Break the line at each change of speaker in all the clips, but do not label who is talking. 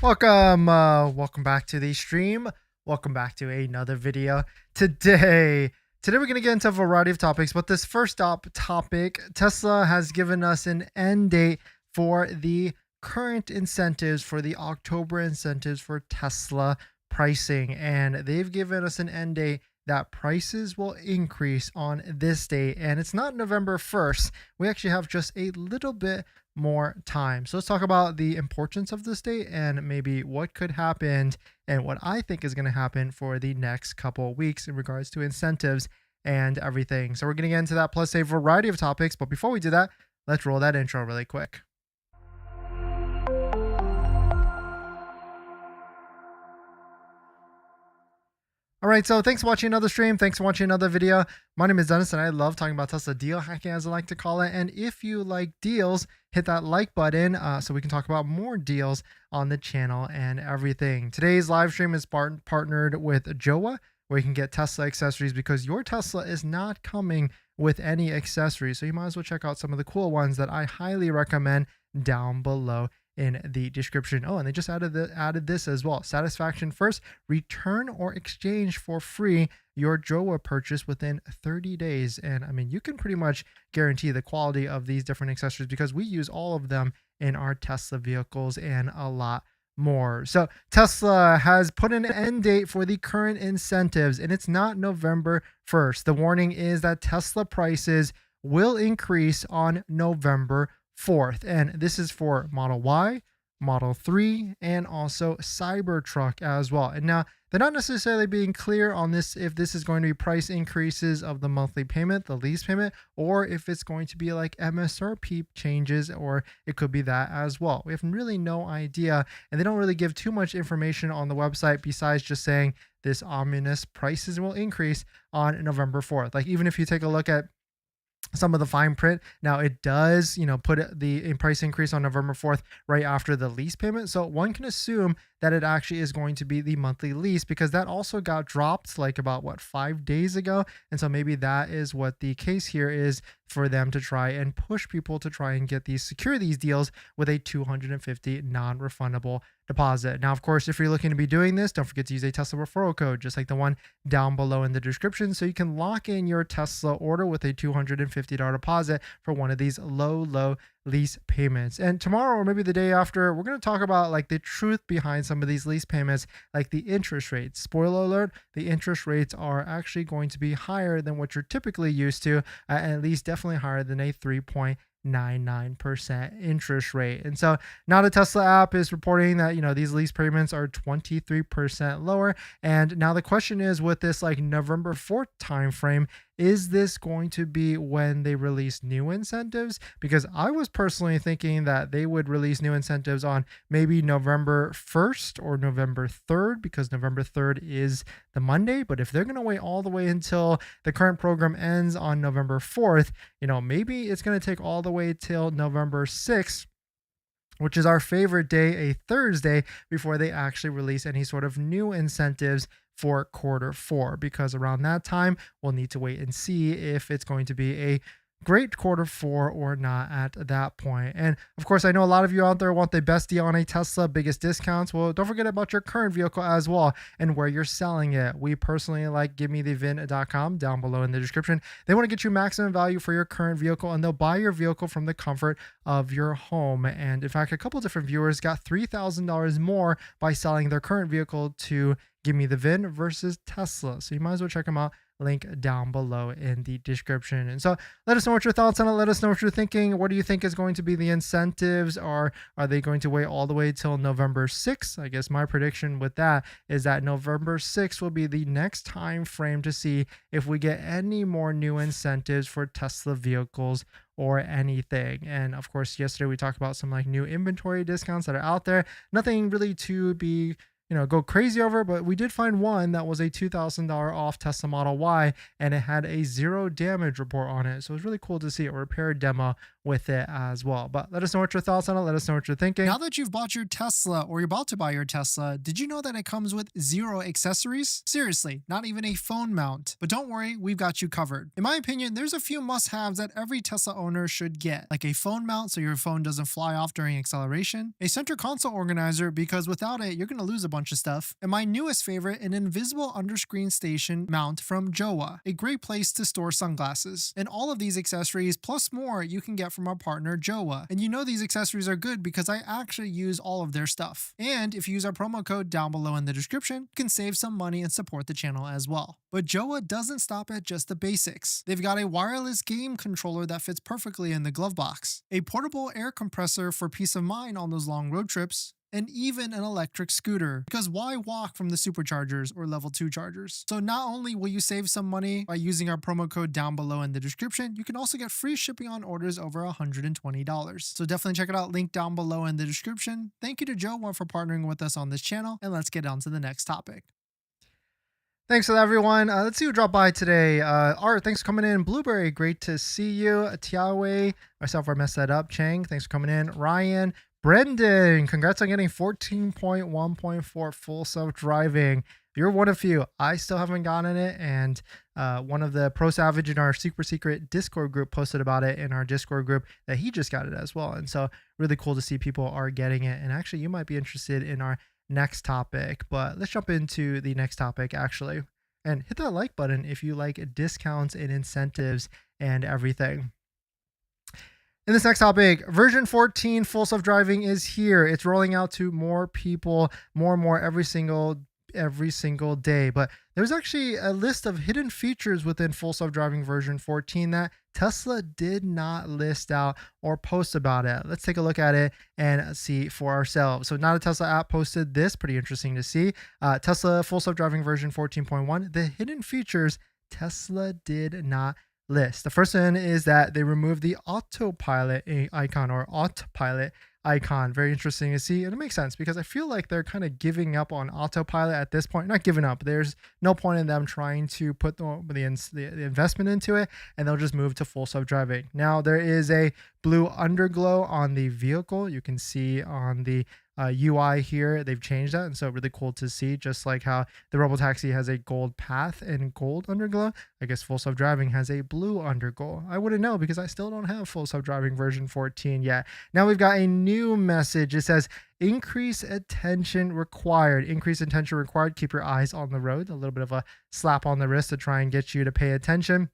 Welcome back to the stream. Welcome back to another video. Today we're going to get into a variety of topics, but this first topic, Tesla has given us an end date for the current incentives, for the October incentives for Tesla pricing, and they've given us an end date that prices will increase on this date, and it's not November 1st. We actually have just a little bit more time. So let's talk about the importance of this date and maybe what could happen and what I think is going to happen for the next couple of weeks in regards to incentives and everything. So we're going to get into that plus a variety of topics. But before we do that, let's roll that intro really quick. All right, so thanks for watching another stream. Thanks for watching another video. My name is Dennis, and I love talking about Tesla deal hacking, as I like to call it. And if you like deals, hit that like button so we can talk about more deals on the channel and everything. Today's live stream is partnered with Joa, where you can get Tesla accessories because your Tesla is not coming with any accessories. So you might as well check out some of the cool ones that I highly recommend down below in the description. Oh, and they just added this as well. Satisfaction first, return or exchange for free your Joa purchase within 30 days. And I mean, you can pretty much guarantee the quality of these different accessories because we use all of them in our Tesla vehicles and a lot more. So Tesla has put an end date for the current incentives, and it's not November 1st. The warning is that Tesla prices will increase on November 4th, and this is for Model Y, Model 3, and also Cybertruck as well. And now they're not necessarily being clear on this, if this is going to be price increases of the monthly payment, the lease payment, or if it's going to be like MSRP changes, or it could be that as well. We have really no idea, and they don't really give too much information on the website besides just saying this ominous prices will increase on November 4th. Like, even if you take a look at some of the fine print, now it does, put the price increase on November 4th right after the lease payment. So one can assume that it actually is going to be the monthly lease, because that also got dropped like about 5 days ago. And so maybe that is what the case here is, for them to try and push people to try and secure these deals with a $250 non-refundable deposit. Now, of course, if you're looking to be doing this, don't forget to use a Tesla referral code, just like the one down below in the description, so you can lock in your Tesla order with a $250 deposit for one of these low lease payments. And tomorrow, or maybe the day after, we're going to talk about like the truth behind some of these lease payments, like the interest rates. Spoiler alert, the interest rates are actually going to be higher than what you're typically used to, at least definitely higher than a 3.99% interest rate. And so now the Tesla app is reporting that, these lease payments are 23% lower. And now the question is, with this like November 4th timeframe, is this going to be when they release new incentives? Because I was personally thinking that they would release new incentives on maybe November 1st or November 3rd, because November 3rd is the Monday. But if they're going to wait all the way until the current program ends on November 4th, maybe it's going to take all the way till November 6th, which is our favorite day, a Thursday, before they actually release any sort of new incentives for Q4, because around that time we'll need to wait and see if it's going to be a great Q4 or not at that point. And of course, I know a lot of you out there want the best deal on a Tesla, biggest discounts. Well, don't forget about your current vehicle as well and where you're selling it. We personally like givemethevin.com down below in the description. They want to get you maximum value for your current vehicle, and they'll buy your vehicle from the comfort of your home. And in fact, a couple different viewers got $3,000 more by selling their current vehicle to Give Me the VIN versus Tesla. So you might as well check them out. Link down below in the description. And so let us know what your thoughts on it. Let us know what you're thinking. What do you think is going to be the incentives? Or are they going to wait all the way till November 6th? I guess my prediction with that is that November 6th will be the next time frame to see if we get any more new incentives for Tesla vehicles or anything. And of course, yesterday we talked about some like new inventory discounts that are out there. Nothing really to be go crazy over, but we did find one that was a $2,000 off Tesla Model Y, and it had a 0 damage report on it. So it was really cool to see a repair demo with it as well. But let us know what your thoughts on it. Let us know what you're thinking.
Now that you've bought your Tesla or you're about to buy your Tesla, did you know that it comes with 0 accessories? Seriously, not even a phone mount. But don't worry, we've got you covered. In my opinion, there's a few must-haves that every Tesla owner should get, like a phone mount so your phone doesn't fly off during acceleration, a center console organizer because without it, you're going to lose a bunch of stuff, and my newest favorite, an invisible underscreen station mount from Jowa, a great place to store sunglasses. And all of these accessories plus more you can get from our partner Jowa. And you know these accessories are good because I actually use all of their stuff. And if you use our promo code down below in the description, you can save some money and support the channel as well. But Jowa doesn't stop at just the basics. They've got a wireless game controller that fits perfectly in the glove box, a portable air compressor for peace of mind on those long road trips, and even an electric scooter, because why walk from the superchargers or level 2 chargers? So not only will you save some money by using our promo code down below in the description, you can also get free shipping on orders over $120. So definitely check it out, link down below in the description. Thank you to Jowa for partnering with us on this channel, and let's get on to the next topic.
Thanks to everyone. Let's see who dropped by today. Art, thanks for coming in. Blueberry, great to see you. Tiawe, myself, I messed that up. Chang, thanks for coming in. Ryan, Brendan, congrats on getting 14.1.4 full self-driving. You're one of few. I still haven't gotten it, and one of the Pro Savage in our super secret Discord group posted about it in our Discord group that he just got it as well. And so really cool to see people are getting it. And actually, you might be interested in our next topic, but let's jump into the next topic actually, and hit that like button if you like discounts and incentives and everything. In this next topic, version 14 full self-driving is here. It's rolling out to more people, more and more every single day. But there's actually a list of hidden features within full self-driving version 14 that Tesla did not list out or post about it. Let's take a look at it and see for ourselves. So Not a Tesla app posted this, pretty interesting to see. Tesla full self-driving version 14.1, the hidden features Tesla did not list. The first one is that they removed the autopilot icon or autopilot icon. Very interesting to see, and it makes sense because I feel like they're kind of giving up on autopilot at this point. Not giving up, there's no point in them trying to put the investment into it, and they'll just move to full self-driving. Now there is a blue underglow on the vehicle. You can see on the UI here, they've changed that, and so really cool to see. Just like how the Robotaxi has a gold path and gold underglow, I guess full self-driving has a blue underglow. I wouldn't know because I still don't have full self-driving version 14 yet. Now we've got a new message. It says increase attention required. Increase attention required. Keep your eyes on the road. A little bit of a slap on the wrist to try and get you to pay attention.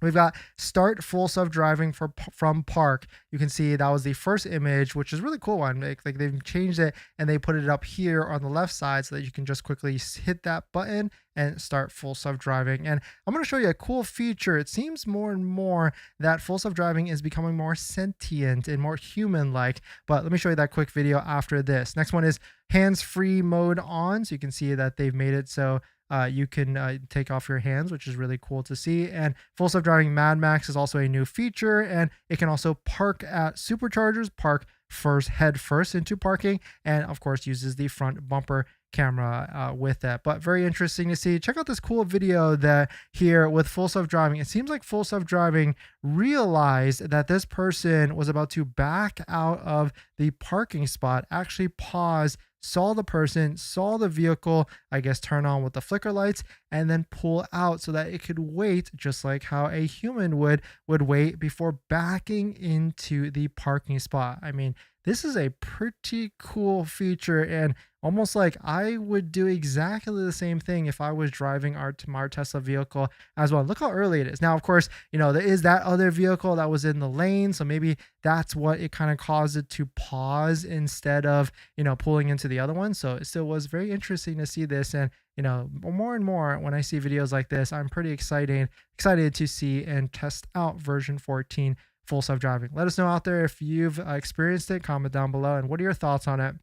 We've got start full self-driving from park. You can see that was the first image, which is a really cool one. Like they've changed it and they put it up here on the left side so that you can just quickly hit that button and start full self-driving. And I'm going to show you a cool feature. It seems more and more that full self-driving is becoming more sentient and more human-like. But let me show you that quick video after this. Next one is hands-free mode on. So you can see that they've made it so you can take off your hands, which is really cool to see. And full self-driving Mad Max is also a new feature, and it can also park at superchargers, park head first into parking, and of course uses the front bumper camera with that. But very interesting to see. Check out this cool video that here with full self-driving. It seems like full self-driving realized that this person was about to back out of the parking spot, actually paused, saw the person, saw the vehicle, I guess, turn on with the flicker lights, and then pull out so that it could wait just like how a human would wait before backing into the parking spot. I mean, this is a pretty cool feature, and almost like I would do exactly the same thing if I was driving our Tesla vehicle as well. Look how early it is. Now, of course, there is that other vehicle that was in the lane, so maybe that's what it kind of caused it to pause instead of, pulling into the other one. So it still was very interesting to see this, and more and more when I see videos like this, I'm pretty excited to see and test out version 14 full self-driving. Let us know out there if you've experienced it. Comment down below, and what are your thoughts on it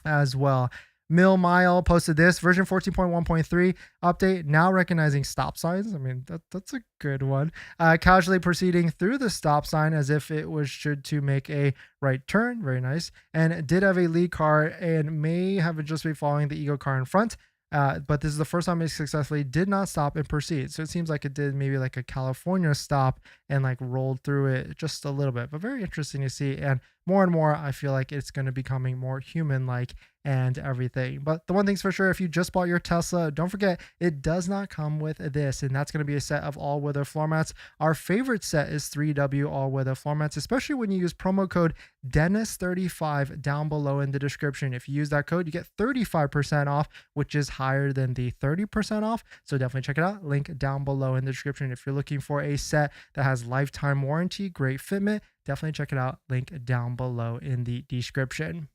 as well. Mill Mile posted this version 14.1.3 update, now recognizing stop signs. I mean, that's a good one. Casually proceeding through the stop sign as if it was should to make a right turn. Very nice. And did have a lead car and may have just been following the ego car in front. But this is the first time it successfully did not stop and proceed. So it seems like it did maybe like a California stop and like rolled through it just a little bit, but very interesting to see. And more I feel like it's going to be becoming more human like and everything. But the one thing's for sure, if you just bought your Tesla, don't forget it does not come with this, and that's going to be a set of all-weather floor mats. Our favorite set is 3W all-weather floor mats, especially when you use promo code Dennis35 down below in the description. If you use that code, you get 35% off, which is higher than the 30% off. So definitely check it out. Link down below in the description. If you're looking for a set that has lifetime warranty, great fitment, definitely check it out. Link down below in the description.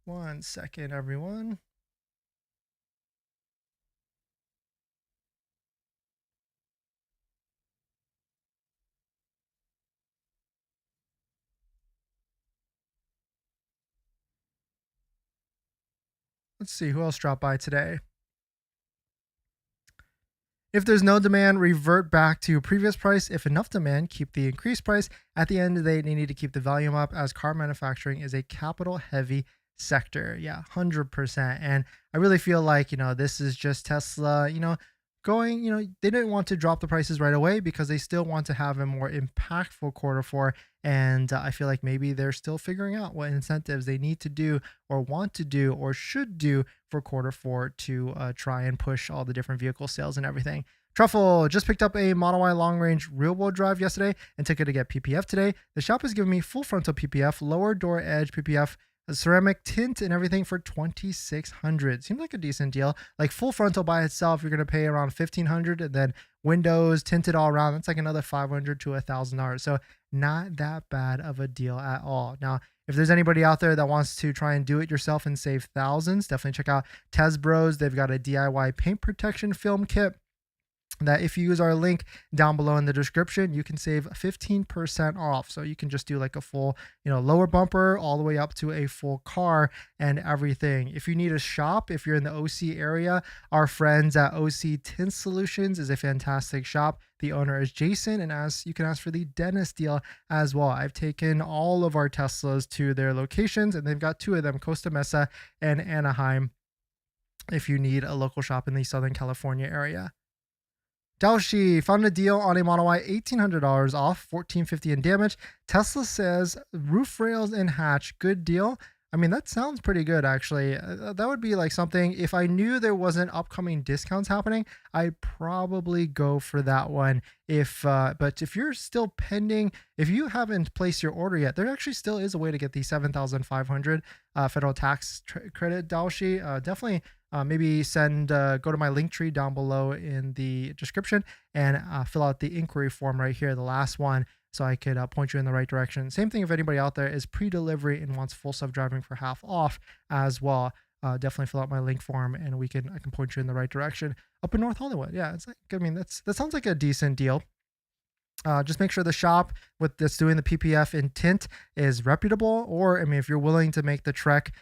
One second, everyone. Let's see who else dropped by today. If there's no demand, revert back to previous price. If enough demand, keep the increased price. At the end of the day, they need to keep the volume up as car manufacturing is a capital heavy sector. Yeah, 100%. And I really feel like, this is just Tesla, going, they didn't want to drop the prices right away because they still want to have a more impactful quarter four. And I feel like maybe they're still figuring out what incentives they need to do or want to do or should do for quarter four to try and push all the different vehicle sales and everything. Truffle just picked up a Model Y long range rear wheel drive yesterday and took it to get PPF today. The shop is giving me full frontal PPF, lower door edge PPF, a ceramic tint and everything for $2,600. Seems like a decent deal. Like full frontal by itself, you're gonna pay around $1,500, and then windows tinted all around, that's like another $500 to $1,000. So not that bad of a deal at all. Now, if there's anybody out there that wants to try and do it yourself and save thousands, definitely check out Tez Bros. They've got a DIY paint protection film kit that if you use our link down below in the description, you can save 15% off. So you can just do like a full, lower bumper all the way up to a full car and everything. If you need a shop, if you're in the OC area, our friends at OC Tint Solutions is a fantastic shop. The owner is Jason, and you can ask for the Dennis deal as well. I've taken all of our Teslas to their locations, and they've got two of them, Costa Mesa and Anaheim, if you need a local shop in the Southern California area. Daoshi found a deal on a Model Y, $1,800 off, $1,450 in damage. Tesla says roof rails and hatch, good deal. I mean, that sounds pretty good, actually. That would be like something, if I knew there wasn't upcoming discounts happening, I'd probably go for that one. But if you're still pending, if you haven't placed your order yet, there actually still is a way to get the $7,500 federal tax credit, Daoshi. Definitely maybe go to my link tree down below in the description and fill out the inquiry form right here, the last one, so I could point you in the right direction. Same thing if anybody out there is pre-delivery and wants full self-driving for half off as well. Definitely fill out my link form and I can point you in the right direction. Up in North Hollywood, yeah, it's like, that sounds like a decent deal. Just make sure the shop that's doing the PPF in tint is reputable, or if you're willing to make the trek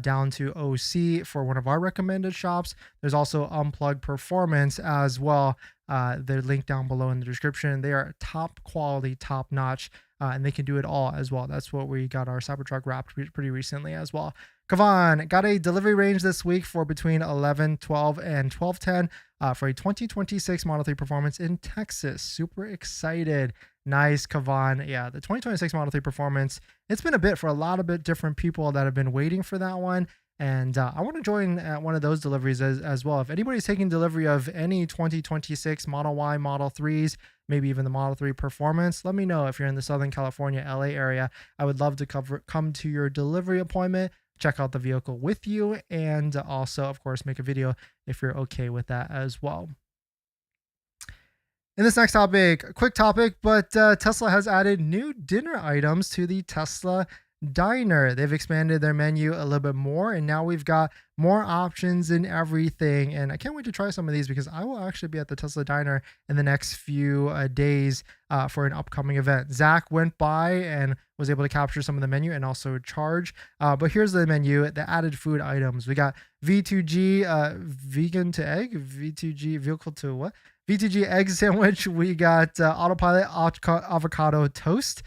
down to OC for one of our recommended shops, there's also Unplugged Performance as well. They're linked down below in the description. They are top quality, top notch, and they can do it all as well. That's what we got our Cybertruck wrapped pretty recently as well. Kavan got a delivery range this week for between 11:12 and 12:10 for a 2026 Model 3 Performance in Texas. Super excited. Nice, Kavan. Yeah, the 2026 Model 3 Performance, it's been a bit for a lot of different people that have been waiting for that one. And I want to join one of those deliveries as well. If anybody's taking delivery of any 2026 Model Y, Model 3s, maybe even the Model 3 Performance, let me know. If you're in the Southern California, LA area, I would love to come to your delivery appointment, check out the vehicle with you, and also, of course, make a video if you're okay with that as well. In this next topic, a quick topic, but Tesla has added new dinner items to the Tesla Diner. They've expanded their menu a little bit more, and now we've got more options and everything. And I can't wait to try some of these because I will actually be at the Tesla Diner in the next few days for an upcoming event. Zach went by and was able to capture some of the menu and also charge. But here's the menu, the added food items. We got V2G vegan to egg, V2G vehicle to what? V2G egg sandwich. We got autopilot avocado toast.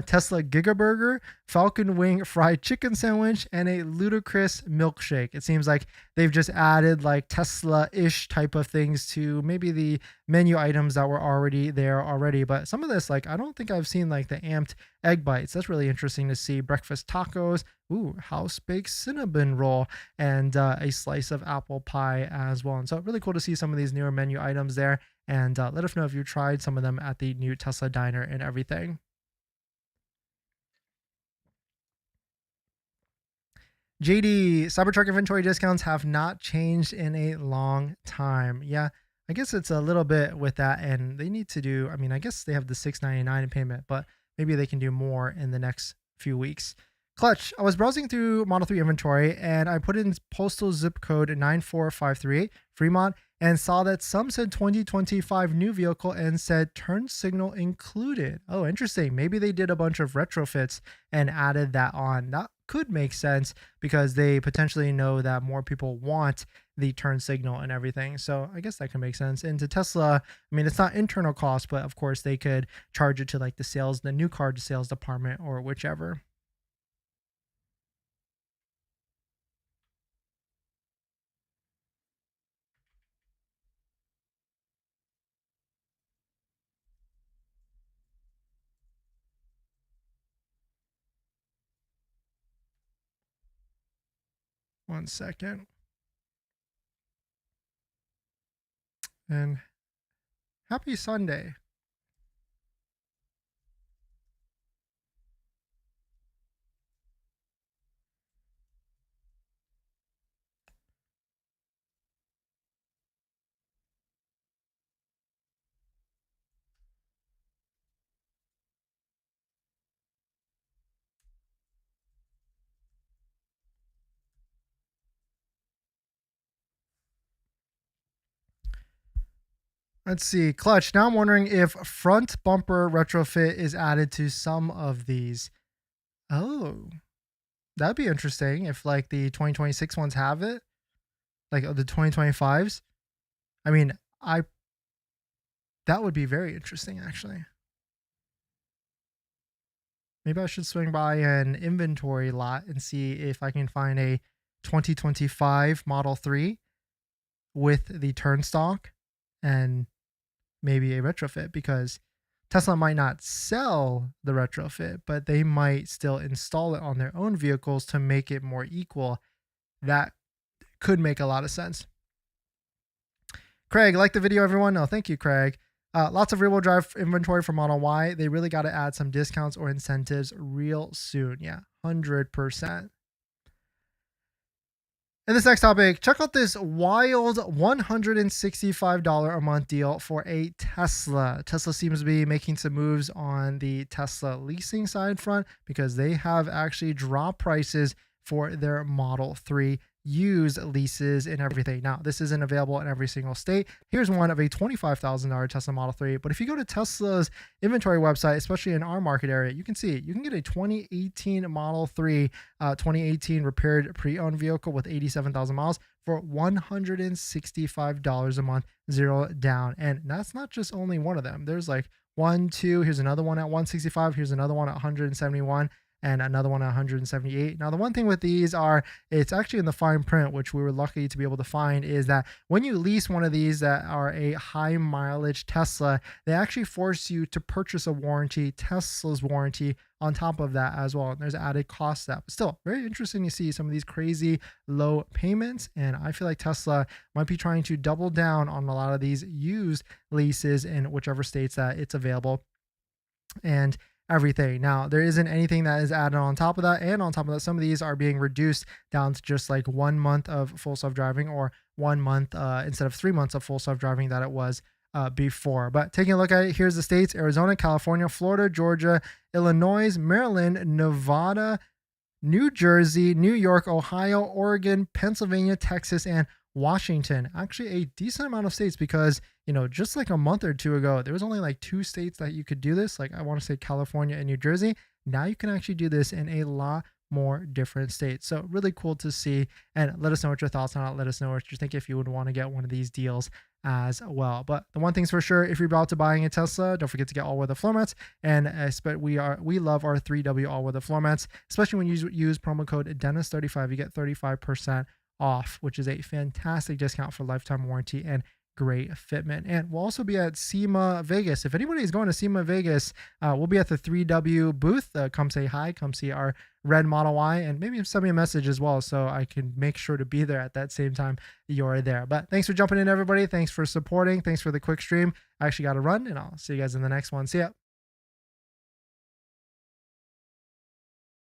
Tesla Gigaburger, Falcon Wing fried chicken sandwich, and a ludicrous milkshake. It seems like they've just added like Tesla-ish type of things to maybe the menu items that were already there already. But some of this, like, I don't think I've seen like the amped egg bites. That's really interesting to see. Breakfast tacos, ooh, house baked cinnamon roll, and a slice of apple pie as well. And so really cool to see some of these newer menu items there. And let us know if you tried some of them at the new Tesla diner and everything. JD, Cybertruck inventory discounts have not changed in a long time. Yeah, I guess it's a little bit with that, and they need to do, I mean, I guess they have the $699 in payment, but maybe they can do more in the next few weeks. Clutch, I was browsing through Model 3 inventory and I put in postal zip code 94538, Fremont, and saw that some said 2025 new vehicle and said turn signal included. Oh, interesting. Maybe they did a bunch of retrofits and added that on. That could make sense because they potentially know that more people want the turn signal and everything. So I guess that can make sense. And to Tesla, I mean, it's not internal cost, but of course they could charge it to like the new car to sales department or whichever. One second. And happy Sunday. Let's see. Clutch. Now I'm wondering if front bumper retrofit is added to some of these. Oh, that'd be interesting if like the 2026 ones have it, like the 2025s. I mean, I that would be very interesting actually. Maybe I should swing by an inventory lot and see if I can find a 2025 Model 3 with the turnstock and maybe a retrofit, because Tesla might not sell the retrofit, but they might still install it on their own vehicles to make it more equal. That could make a lot of sense. Craig, like the video, everyone? No, thank you, Craig. Lots of rear-wheel drive inventory for Model Y. They really got to add some discounts or incentives real soon. Yeah, 100%. In this next topic, check out this wild $165 a month deal for a Tesla. Tesla seems to be making some moves on the Tesla leasing side front because they have actually dropped prices for their Model 3 used leases and everything. Now, this isn't available in every single state. Here's one of a $25,000 Tesla Model 3. But if you go to Tesla's inventory website, especially in our market area, you can see you can get a 2018 Model 3, 2018 repaired pre-owned vehicle with 87,000 miles for $165 a month, zero down. And that's not just only one of them. There's like one, two, here's another one at 165, here's another one at 171. And another one at 178. Now, the one thing with these are, it's actually in the fine print, which we were lucky to be able to find, is that when you lease one of these that are a high mileage Tesla, they actually force you to purchase a warranty, Tesla's warranty, on top of that as well. And there's added cost to that. But still, very interesting to see some of these crazy low payments. And I feel like Tesla might be trying to double down on a lot of these used leases in whichever states that it's available. And everything. Now, there isn't anything that is added on top of that. And on top of that, some of these are being reduced down to just like 1 month of full self-driving, or 1 month instead of 3 months of full self-driving that it was before. But taking a look at it, here's the states: Arizona, California, Florida, Georgia, Illinois, Maryland, Nevada, New Jersey, New York, Ohio, Oregon, Pennsylvania, Texas, and Washington. Actually a decent amount of states, because just like a month or two ago, there was only like 2 states that you could do this. Like, I want to say California and New Jersey. Now you can actually do this in a lot more different states. So really cool to see, and let us know what your thoughts on it. Let us know what you think if you would want to get one of these deals as well. But the one thing's for sure, if you're about to buying a Tesla, don't forget to get all-weather floor mats. And we love our 3W all-weather floor mats, especially when you use promo code Dennis35, you get 35% off, which is a fantastic discount for lifetime warranty and great fitment. And we'll also be at SEMA Vegas. If anybody is going to SEMA Vegas, we'll be at the 3W booth. Come say hi, come see our red Model Y, and maybe send me a message as well so I can make sure to be there at that same time you're there. But thanks for jumping in, everybody. Thanks for supporting. Thanks for the quick stream. I actually got to run, and I'll see you guys in the next one. See ya.